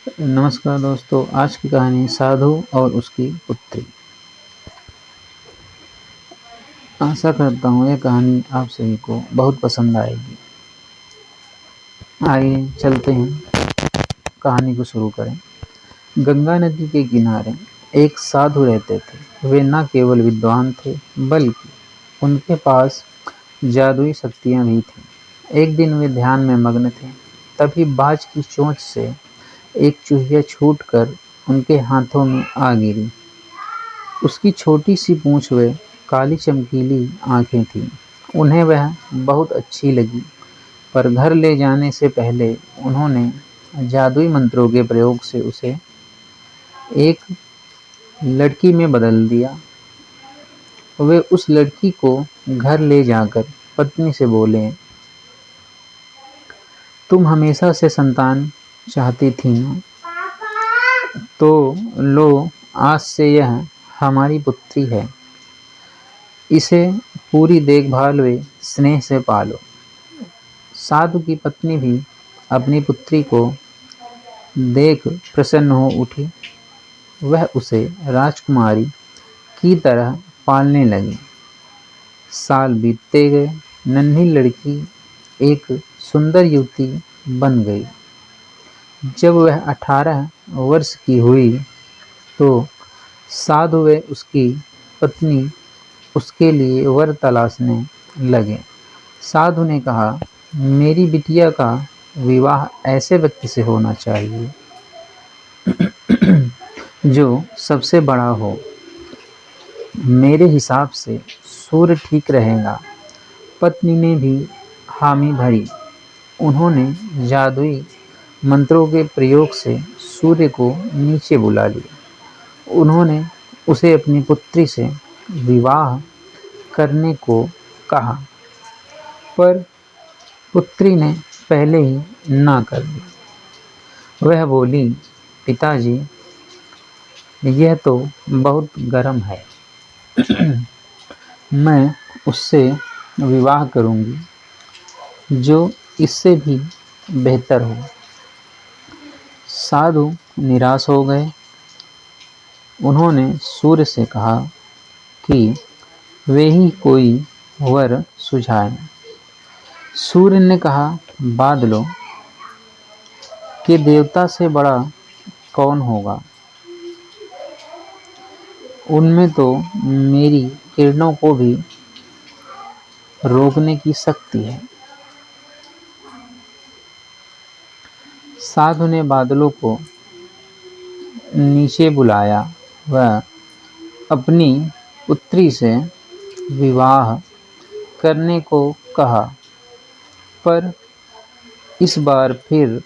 नमस्कार दोस्तों, आज की कहानी साधु और उसकी पुत्री। आशा करता हूँ यह कहानी आप सभी को बहुत पसंद आएगी। आइए चलते हैं, कहानी को शुरू करें। गंगा नदी के किनारे एक साधु रहते थे। वे न केवल विद्वान थे, बल्कि उनके पास जादुई शक्तियाँ भी थीं। एक दिन वे ध्यान में मग्न थे, तभी बाज की चोंच से एक चूहिया छूटकर उनके हाथों में आ गिरी। उसकी छोटी सी पूँछ व काली चमकीली आँखें थीं। उन्हें वह बहुत अच्छी लगी, पर घर ले जाने से पहले उन्होंने जादुई मंत्रों के प्रयोग से उसे एक लड़की में बदल दिया। वे उस लड़की को घर ले जाकर पत्नी से बोले, तुम हमेशा से संतान चाहती थी ना? तो लो, आज से यह हमारी पुत्री है। इसे पूरी देखभाल व स्नेह से पालो। साधु की पत्नी भी अपनी पुत्री को देख प्रसन्न हो उठी। वह उसे राजकुमारी की तरह पालने लगी। साल बीतते गए। नन्ही लड़की एक सुंदर युवती बन गई। जब वह 18 वर्ष की हुई तो साधु व उसकी पत्नी उसके लिए वर तलाशने लगे। साधु ने कहा, मेरी बिटिया का विवाह ऐसे व्यक्ति से होना चाहिए जो सबसे बड़ा हो। मेरे हिसाब से सूर्य ठीक रहेगा। पत्नी ने भी हामी भरी। उन्होंने जादुई मंत्रों के प्रयोग से सूर्य को नीचे बुला लिया। उन्होंने उसे अपनी पुत्री से विवाह करने को कहा, पर पुत्री ने पहले ही ना कर दी। वह बोली, पिताजी, यह तो बहुत गर्म है। मैं उससे विवाह करूंगी जो इससे भी बेहतर हो। साधु निराश हो गए। उन्होंने सूर्य से कहा कि वे ही कोई वर सुझाएं। सूर्य ने कहा, बादलों के देवता से बड़ा कौन होगा? उनमें तो मेरी किरणों को भी रोकने की शक्ति है। साधु ने बादलों को नीचे बुलाया व अपनी पुत्री से विवाह करने को कहा, पर इस बार फिर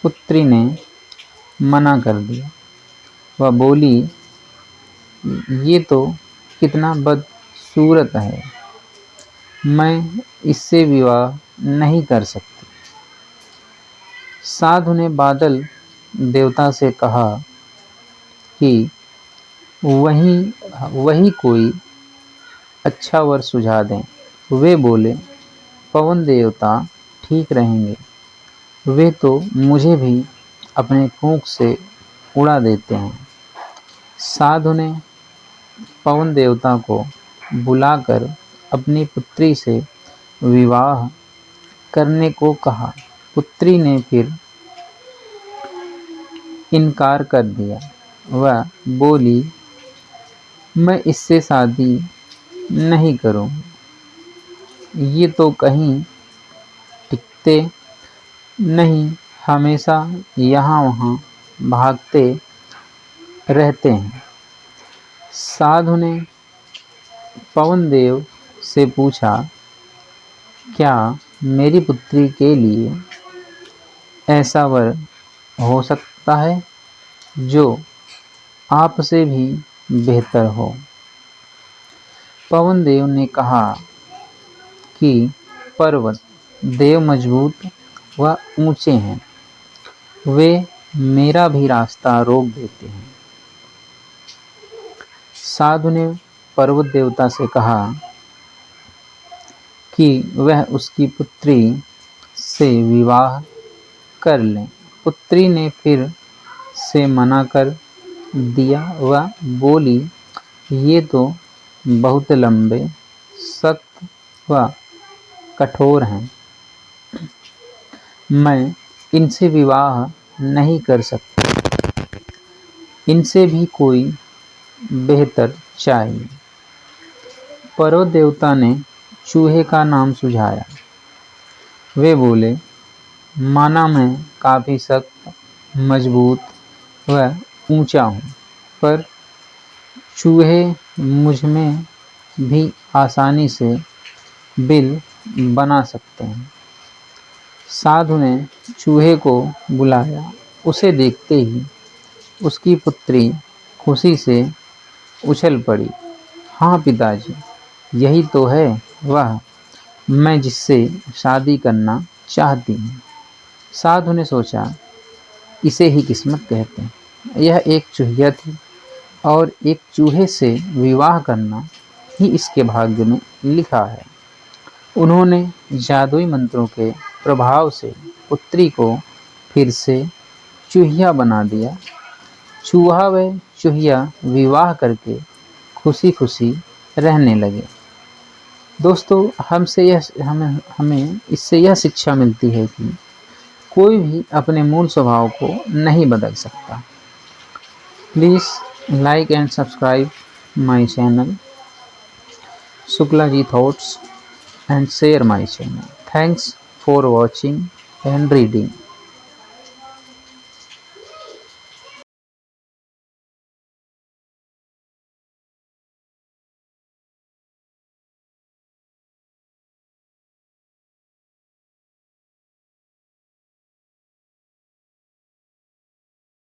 पुत्री ने मना कर दिया। वह बोली, ये तो कितना बदसूरत है। मैं इससे विवाह नहीं कर सकती। साधु ने बादल देवता से कहा कि वही कोई अच्छा वर सुझा दें। वे बोले, पवन देवता ठीक रहेंगे। वे तो मुझे भी अपने फूंक से उड़ा देते हैं। साधु ने पवन देवता को बुलाकर अपनी पुत्री से विवाह करने को कहा। पुत्री ने फिर इनकार कर दिया। वह बोली, मैं इससे शादी नहीं करूँगी। ये तो कहीं टिकते नहीं, हमेशा यहाँ वहाँ भागते रहते हैं। साधु ने पवन देव से पूछा, क्या मेरी पुत्री के लिए ऐसा वर हो सकता है जो आपसे भी बेहतर हो? पवन देव ने कहा कि पर्वत देव मजबूत व ऊंचे हैं। वे मेरा भी रास्ता रोक देते हैं। साधु ने पर्वत देवता से कहा कि वह उसकी पुत्री से विवाह कर लें। पुत्री ने फिर से मना कर दिया। वह बोली, ये तो बहुत लंबे, सख्त व कठोर हैं। मैं इनसे विवाह नहीं कर सकती। इनसे भी कोई बेहतर चाहिए। पर्वत देवता ने चूहे का नाम सुझाया। वे बोले, माना मैं काफी सख्त, मजबूत व ऊंचा हूँ, पर चूहे मुझ में भी आसानी से बिल बना सकते हैं। साधु ने चूहे को बुलाया। उसे देखते ही उसकी पुत्री खुशी से उछल पड़ी। हाँ पिताजी, यही तो है वह मैं जिससे शादी करना चाहती हूँ। साधु ने सोचा, इसे ही किस्मत कहते हैं। यह एक चूहिया थी और एक चूहे से विवाह करना ही इसके भाग्य में लिखा है। उन्होंने जादुई मंत्रों के प्रभाव से पुत्री को फिर से चूहिया बना दिया। चूहा व चूहिया विवाह करके खुशी खुशी रहने लगे। दोस्तों, हमें इससे यह शिक्षा मिलती है कि कोई भी अपने मूल स्वभाव को नहीं बदल सकता। Please like and subscribe my channel Shukla ji thoughts and share my channel. Thanks for watching and reading.